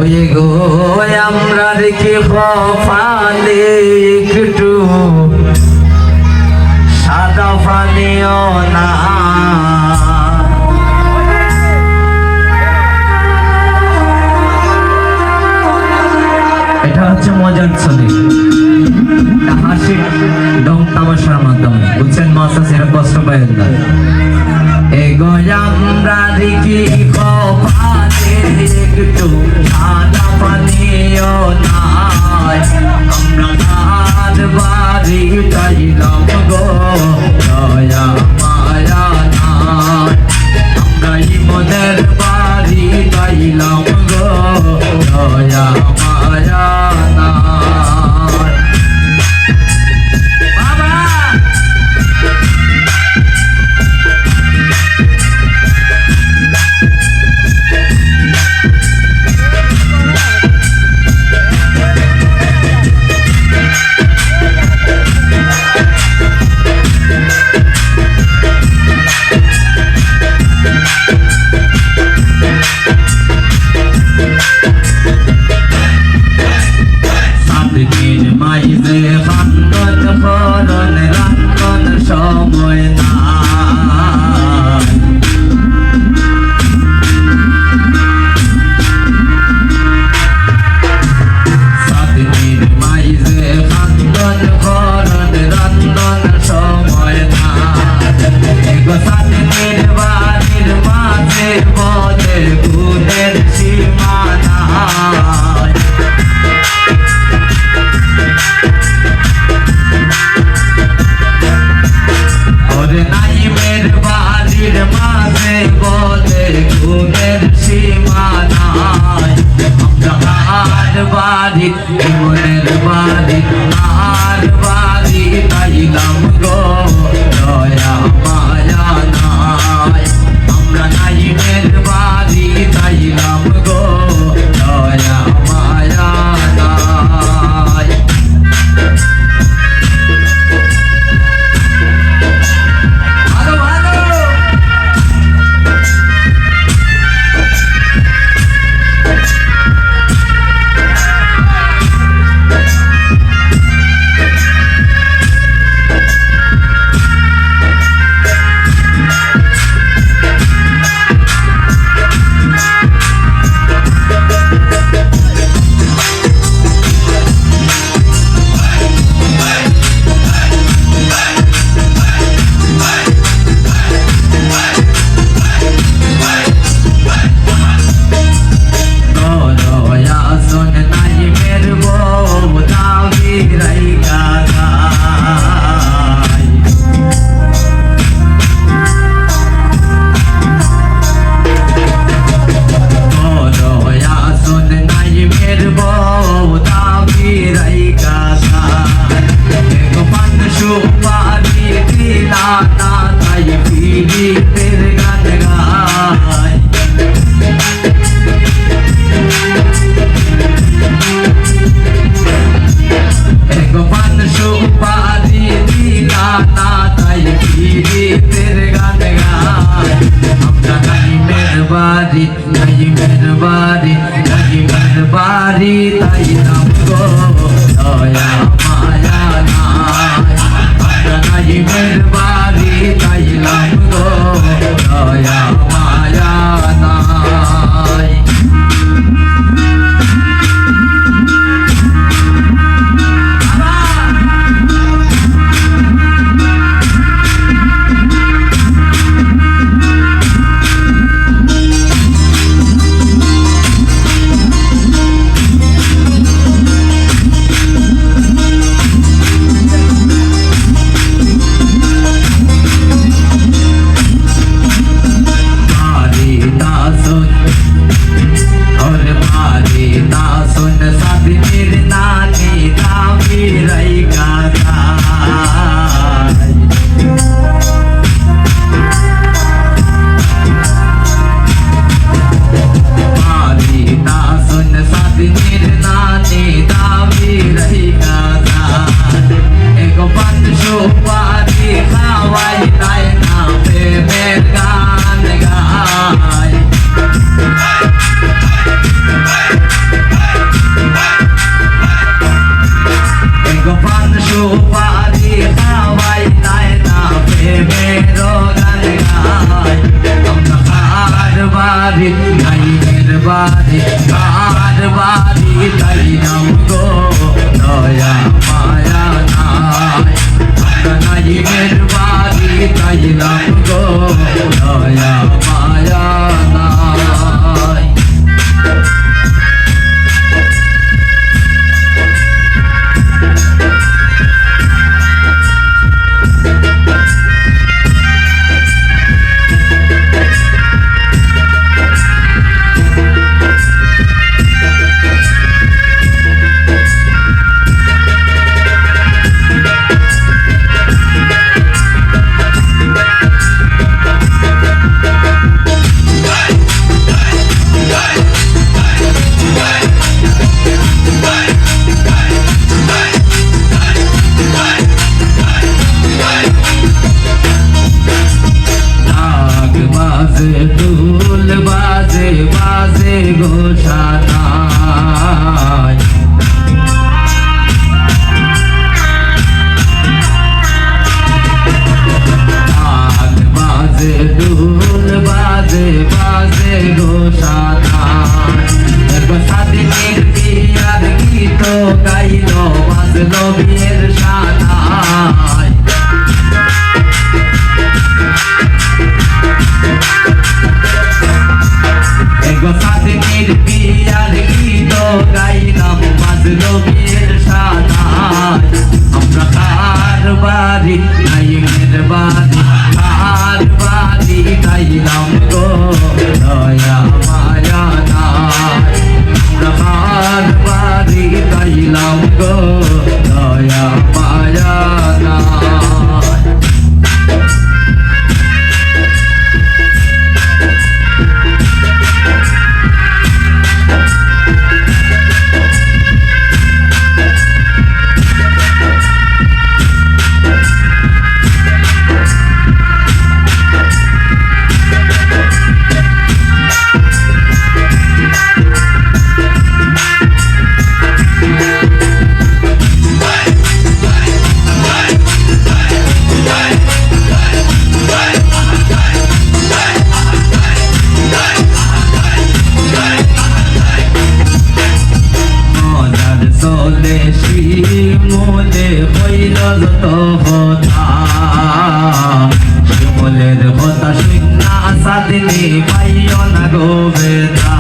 ওই গো আমরা রেখে কপালে একটু সাদা পানিও না। এটা হচ্ছে মজার ছবি, হাসি ডং তামাশার মাধ্যমে, বুঝছেন মাসাস, এরা কষ্ট পায় না। এগো আমরা রেখে কপালে একটু সাদা পানিও নাই, আমরা তার বাড়ি চাইলাম গো দয়া মায়া নাই, আমরা ইমনের বাড়ি চাইলাম গো দয়া মায়া নাই। কার বাড়ি তাইলাম গো দয়া মায়া নাই আমরা নাইমের বাড়ি তাইলাম গো দয়া মায়া নাই ঢোল বাজে বাজে ঘোষানায় বাজে ঢোল বাজে বাজে ঘোষানায় স্বাধীনের বিয়ার গীত গাইল বাজলো বিয়ের সানায় স্বাধীনের বিয়ার গীত গাইলাম বাজলো বিয়ের সানায় আমরা কার বাড়ি নাইমের বাড়ি কার বাড়ি গাইলাম গো দয়া মায়া নাই আমরা কার বাড়ি গাইলাম গো দয়া মায়া নাই শিমুলে হইল যত হতা শিমুলের হতা শুনা সাদিনী পাইও না গো বেদা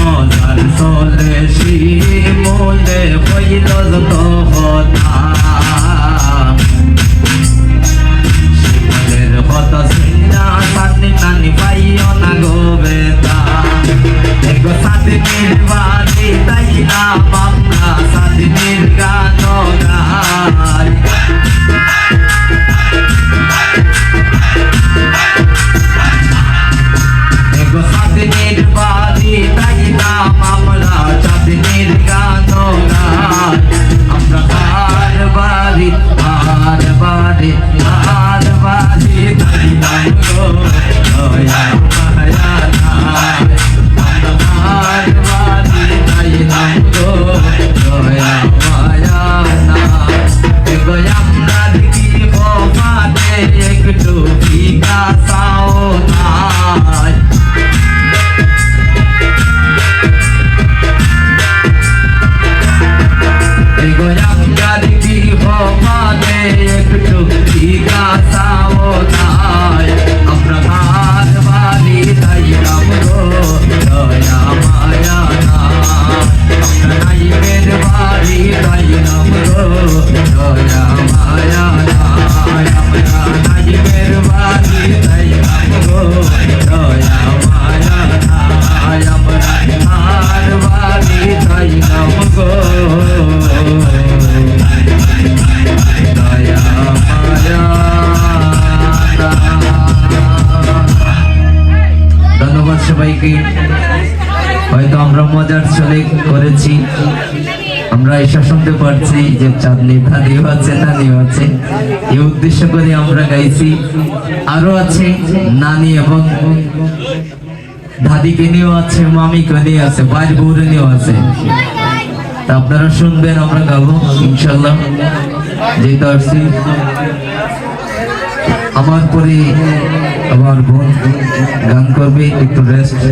মজার চলে শিমুলে হইল যত হতা কত সিনা সাথে নানি পাইও না গো বেদা এগো স্বাধীনের বাড়ি তাইলাম আমরা স্বাধীনের গান গাই এগো স্বাধীনের বাড়ি তাইলাম আমরা স্বাধীনের গান গাই আমরা কার বাড়ি কার বাড়ি কার বাড়ি তাইলাম গো দয়া মায়া নাই আমরা কার বাড়ি তাইলাম গো দয়া মায়া নাই এগো আমরা দেখি বাদে একটু বিকাশাও নাই এগো আমরা দেখি বাদে একটু বিকাশাও নাই আমরা কার বাড়ি তাইলাম গো দয়া মায়া নাই আমরা নাইমের বাড়ি তাইলাম গো দয়া মায়া নাই আমরা নাইমের বাড়ি তাইলাম গো দয়া মায়া নাই আমরা কার বাড়ি তাইলাম গো দয়া মায়া। ধন্যবাদ সবাইকে। হয়তো আমরা মজার চলে করেছি, আমরা এসা শুনতে পারছি যে চাঁদনি ধানিও আছে নানিও আছে, এই উদ্দেশ্য করে আমরা গাইছি। আরো আছে নানি এবং দাদিকে নিয়েও আছে, মামিকে নিয়ে আছে, বাড়ির বউরে নিয়েও আছে। তা আপনারা শুনবেন, আমরা গাবো ইনশাল্লাহ। যেহেতু আসছি, আমার পরে আমার বোন গান করবে, একটু রেস্ট।